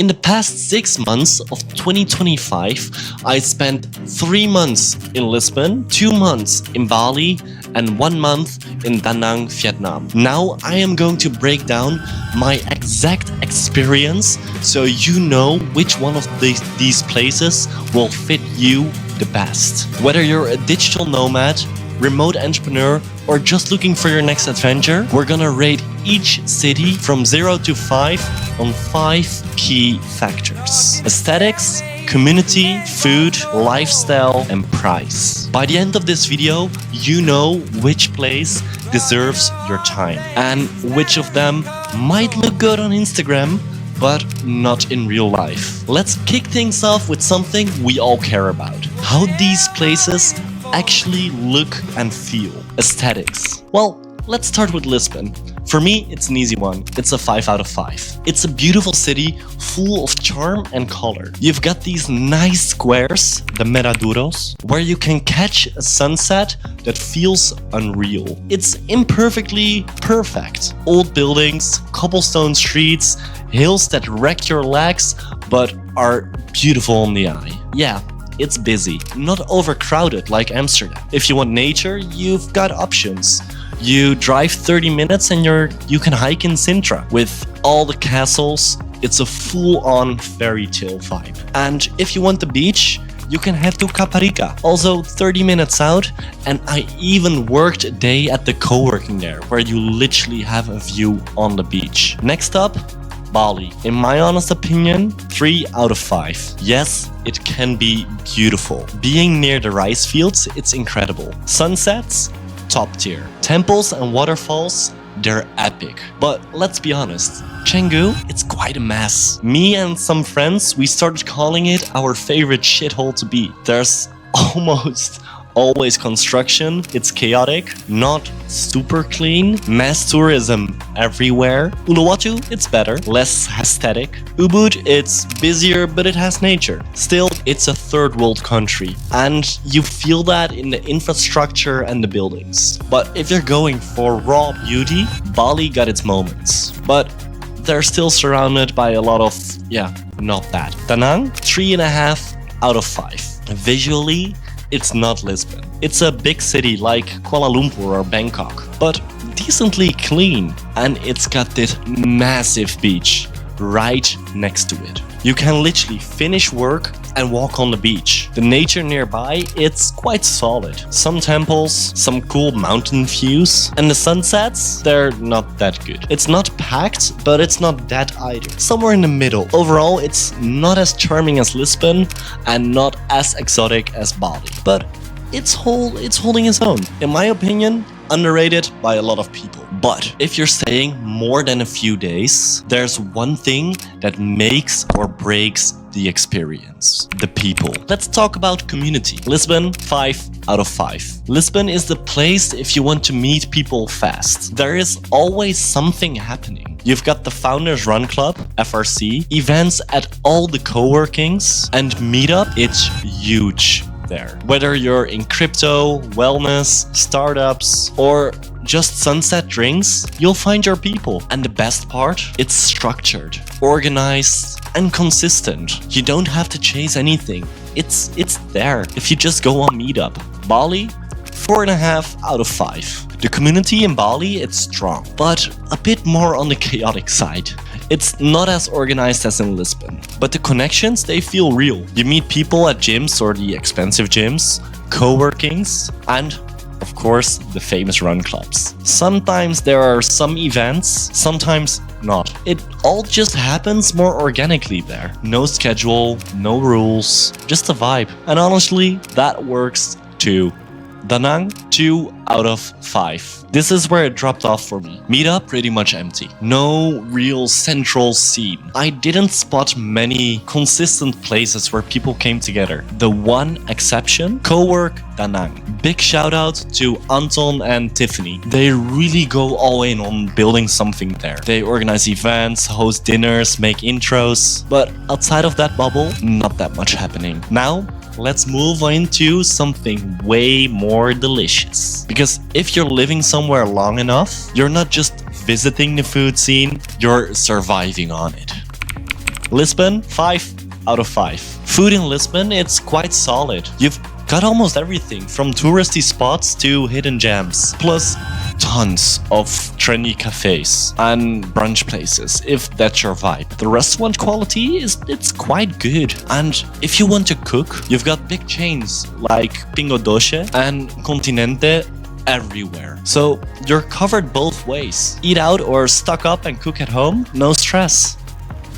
In the past 6 months of 2025, I spent 3 months in Lisbon, 2 months in Bali, and 1 month in Da Nang, Vietnam. Now I am going to break down my exact experience so you know which one of these places will fit you the best. Whether you're a digital nomad, remote entrepreneur, or just looking for your next adventure, we're gonna rate each city from 0 to 5 on 5 key factors: aesthetics, community, food, lifestyle, and price. By the end of this video, you know which place deserves your time and which of them might look good on Instagram, but not in real life. Let's kick things off with something we all care about: how these places actually look and feel. Aesthetics. Well, let's start with Lisbon. For me, it's an easy one. It's a 5 out of 5. It's a beautiful city full of charm and color. You've got these nice squares, the Miraduros, where you can catch a sunset that feels unreal. It's imperfectly perfect. Old buildings, cobblestone streets, hills that wreck your legs but are beautiful on the eye. Yeah, it's busy, not overcrowded like Amsterdam. If you want nature, you've got options. You drive 30 minutes and you can hike in Sintra. With all the castles, it's a full-on fairy tale vibe. And if you want the beach, you can head to Caparica, also 30 minutes out, and I even worked a day at the co-working there, where you literally have a view on the beach. Next up, Bali. In my honest opinion, 3 out of 5. Yes, it can be beautiful. Being near the rice fields, it's incredible. Sunsets, top tier. Temples and waterfalls, they're epic. But let's be honest, Canggu, it's quite a mess. Me and some friends, we started calling it our favorite shithole to be. There's almost always construction, it's chaotic, not super clean, mass tourism everywhere. Uluwatu, it's better, less aesthetic. Ubud, it's busier, but it has nature. Still, it's a third world country, and you feel that in the infrastructure and the buildings. But if you're going for raw beauty, Bali got its moments. But they're still surrounded by a lot of, not bad. Da Nang, 3.5 out of 5. Visually, it's not Lisbon. It's a big city like Kuala Lumpur or Bangkok, but decently clean. And it's got this massive beach right next to it. You can literally finish work and walk on the beach. The nature nearby, it's quite solid. Some temples, some cool mountain views, and the sunsets, they're not that good. It's not packed, but it's not that either. Somewhere in the middle. Overall, it's not as charming as Lisbon and not as exotic as Bali, but it's holding its own. In my opinion, underrated by a lot of people. But if you're staying more than a few days, there's one thing that makes or breaks the experience: the people. Let's talk about community. Lisbon, 5 out of 5. Lisbon is the place if you want to meet people fast. There is always something happening. You've got the Founders Run Club, FRC, events at all the co-workings, and Meetup, it's huge there. Whether you're in crypto, wellness, startups, or just sunset drinks, you'll find your people. And the best part, it's structured, organized, and consistent. You don't have to chase anything. It's there if you just go on Meetup. Bali, 4.5 out of 5. The community in Bali, it's strong, but a bit more on the chaotic side. It's not as organized as in Lisbon, but the connections, they feel real. You meet people at gyms or the expensive gyms, co-workings, and of course, the famous run clubs. Sometimes there are some events, sometimes not. It all just happens more organically there. No schedule, no rules, just a vibe. And honestly, that works too. Da Nang, 2 out of 5. This is where it dropped off for me. Meetup, pretty much empty. No real central scene. I didn't spot many consistent places where people came together. The one exception, co-work Da Nang. Big shout out to Anton and Tiffany. They really go all in on building something there. They organize events, host dinners, make intros. But outside of that bubble, not that much happening. Now, let's move into something way more delicious. Because if you're living somewhere long enough, you're not just visiting the food scene, you're surviving on it. Lisbon, 5 out of 5. Food in Lisbon, it's quite solid. You've got almost everything from touristy spots to hidden gems. Plus, tons of trendy cafes and brunch places, if that's your vibe. The restaurant quality it's quite good. And if you want to cook, you've got big chains like Pingo Doce and Continente everywhere. So you're covered both ways. Eat out or stock up and cook at home, no stress.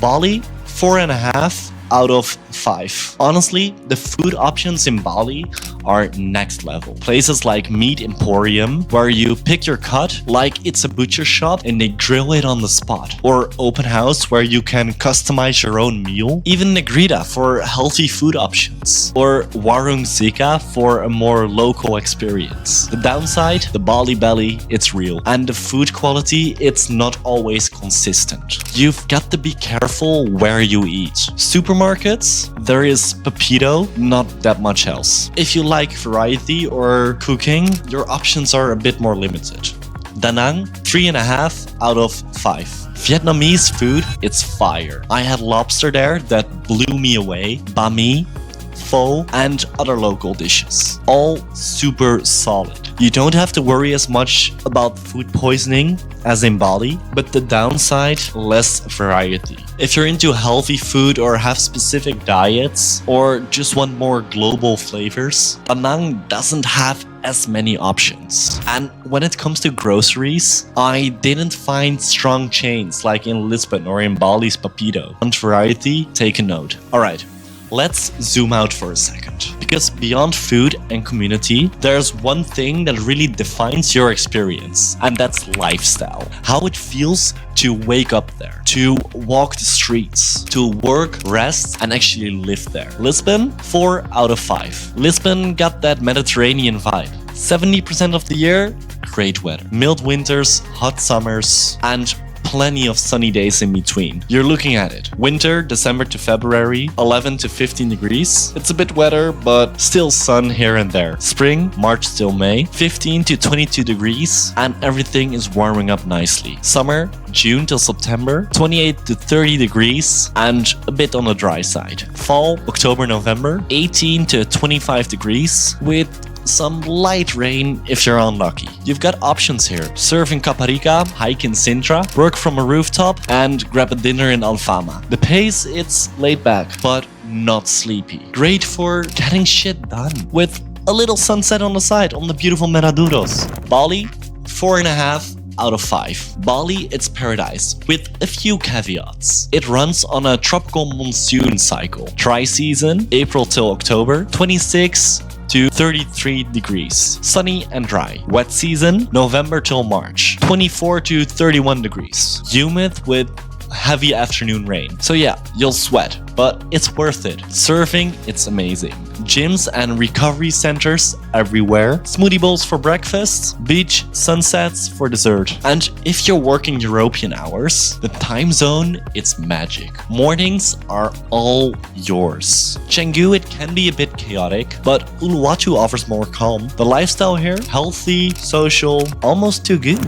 Bali, 4.5 out of 5. Honestly, the food options in Bali are next level. Places like Meat Emporium, where you pick your cut like it's a butcher shop and they grill it on the spot. Or Open House, where you can customize your own meal. Even Negrita for healthy food options. Or Warung Zika for a more local experience. The downside, the Bali belly, it's real. And the food quality, it's not always consistent. You've got to be careful where you eat. Supermarkets, there is Pepito, not that much else. If you like variety or cooking, your options are a bit more limited. Da Nang, 3.5 out of 5. Vietnamese food, it's fire. I had lobster there that blew me away. Banh mi, pho, and other local dishes. All super solid. You don't have to worry as much about food poisoning as in Bali, but the downside, less variety. If you're into healthy food or have specific diets, or just want more global flavors, Da Nang doesn't have as many options. And when it comes to groceries, I didn't find strong chains like in Lisbon or in Bali's Papito. On variety, take a note. Alright, let's zoom out for a second. Because beyond food and community, there's one thing that really defines your experience, and that's lifestyle. How it feels to wake up there, to walk the streets, to work, rest, and actually live there. Lisbon, 4 out of 5. Lisbon got that Mediterranean vibe. 70% of the year, great weather. Mild winters, hot summers, and plenty of sunny days in between. You're looking at it. Winter, December to February, 11 to 15 degrees. It's a bit wetter, but still sun here and there. Spring, March till May, 15 to 22 degrees, and everything is warming up nicely. Summer, June till September, 28 to 30 degrees, and a bit on the dry side. Fall, October, November, 18 to 25 degrees, with some light rain if you're unlucky. You've got options here. Surf in Caparica, hike in Sintra, work from a rooftop, and grab a dinner in Alfama. The pace, it's laid back, but not sleepy. Great for getting shit done, with a little sunset on the side on the beautiful Meraduros. Bali, 4.5 out of 5. Bali, it's paradise, with a few caveats. It runs on a tropical monsoon cycle. Dry season, April till October, 26 to 33 degrees. Sunny and dry. Wet season, November till March, 24 to 31 degrees. Humid with heavy afternoon rain. So yeah, you'll sweat, but it's worth it. Surfing, it's amazing. Gyms and recovery centers everywhere. Smoothie bowls for breakfast. Beach sunsets for dessert. And if you're working European hours, the time zone, it's magic. Mornings are all yours. Canggu, it can be a bit chaotic, but Uluwatu offers more calm. The lifestyle here, healthy, social, almost too good.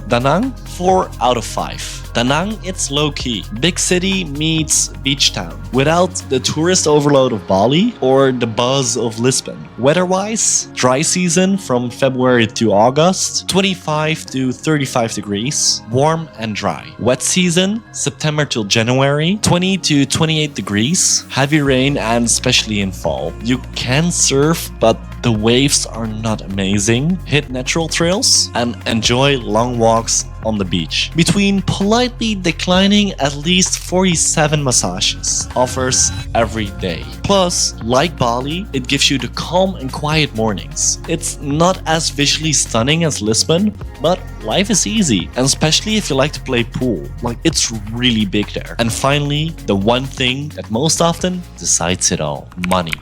Da Nang, 4 out of 5. Da Nang, it's low-key. Big city meets beach town. Without the tourist overload of Bali or the buzz of Lisbon. Weather-wise, dry season from February to August, 25 to 35 degrees, warm and dry. Wet season, September till January, 20 to 28 degrees, heavy rain and especially in fall. You can surf, but the waves are not amazing. Hit natural trails and enjoy long walks on the beach. Between politely declining at least 47 massages offers every day. Plus, like Bali, it gives you the calm and quiet mornings. It's not as visually stunning as Lisbon, but life is easy, and especially if you like to play pool. Like, it's really big there. And finally, the one thing that most often decides it all: money.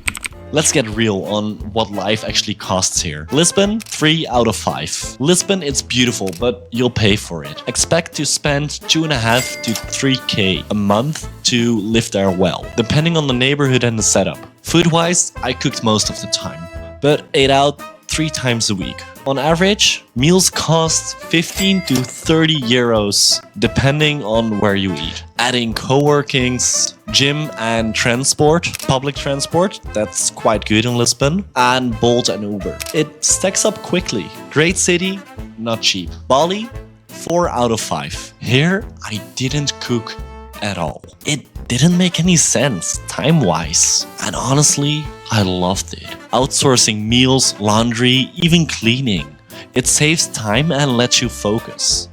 Let's get real on what life actually costs here. Lisbon, 3 out of 5. Lisbon, it's beautiful, but you'll pay for it. Expect to spend 2.5 to 3k a month to live there well, depending on the neighborhood and the setup. Food-wise, I cooked most of the time, but ate out 3 times a week. On average, meals cost 15 to 30 euros depending on where you eat. Adding co-workings, gym and public transport, that's quite good in Lisbon, and Bolt and Uber. It stacks up quickly. Great city, not cheap. Bali, 4 out of 5. Here, I didn't cook at all. It didn't make any sense time-wise. And honestly, I loved it. Outsourcing meals, laundry, even cleaning. It saves time and lets you focus.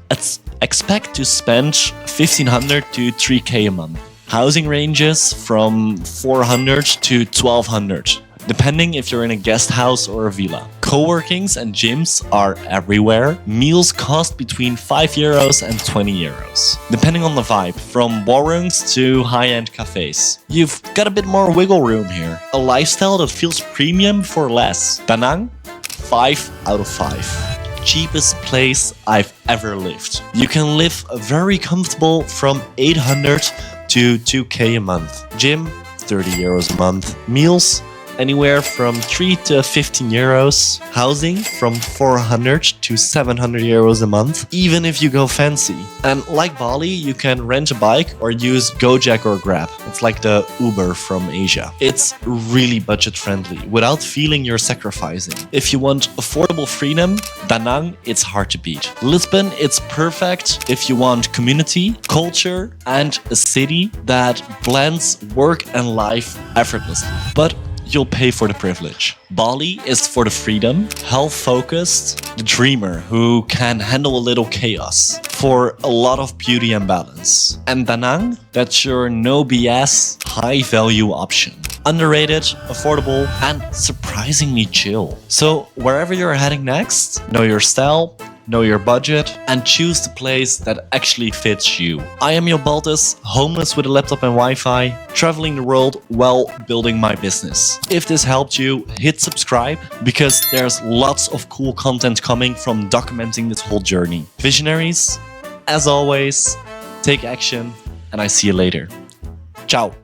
Expect to spend 1,500 to 3k a month. Housing ranges from 400 to 1,200, depending if you're in a guest house or a villa. Co-workings and gyms are everywhere. Meals cost between 5 euros and 20 euros, depending on the vibe, from ballrooms to high-end cafes. You've got a bit more wiggle room here. A lifestyle that feels premium for less. Da Nang, 5 out of 5. Cheapest place I've ever lived. You can live very comfortable from 800 to 2k a month. Gym, 30 euros a month. Meals, anywhere from 3 to 15 euros. Housing from 400 to 700 euros a month, even if you go fancy. And like Bali, you can rent a bike or use Gojek or Grab. It's like the Uber from Asia. It's really budget friendly without feeling you're sacrificing. If you want affordable freedom, Da Nang, it's hard to beat. Lisbon, it's perfect if you want community, culture, and a city that blends work and life effortlessly. But you'll pay for the privilege. Bali is for the freedom, health-focused, the dreamer who can handle a little chaos, for a lot of beauty and balance. And Da Nang, that's your no BS, high-value option. Underrated, affordable, and surprisingly chill. So wherever you're heading next, know your style, know your budget, and choose the place that actually fits you. I am Job Baltes, homeless with a laptop and Wi-Fi, traveling the world while building my business. If this helped you, hit subscribe, because there's lots of cool content coming from documenting this whole journey. Visionaries, as always, take action, and I see you later. Ciao.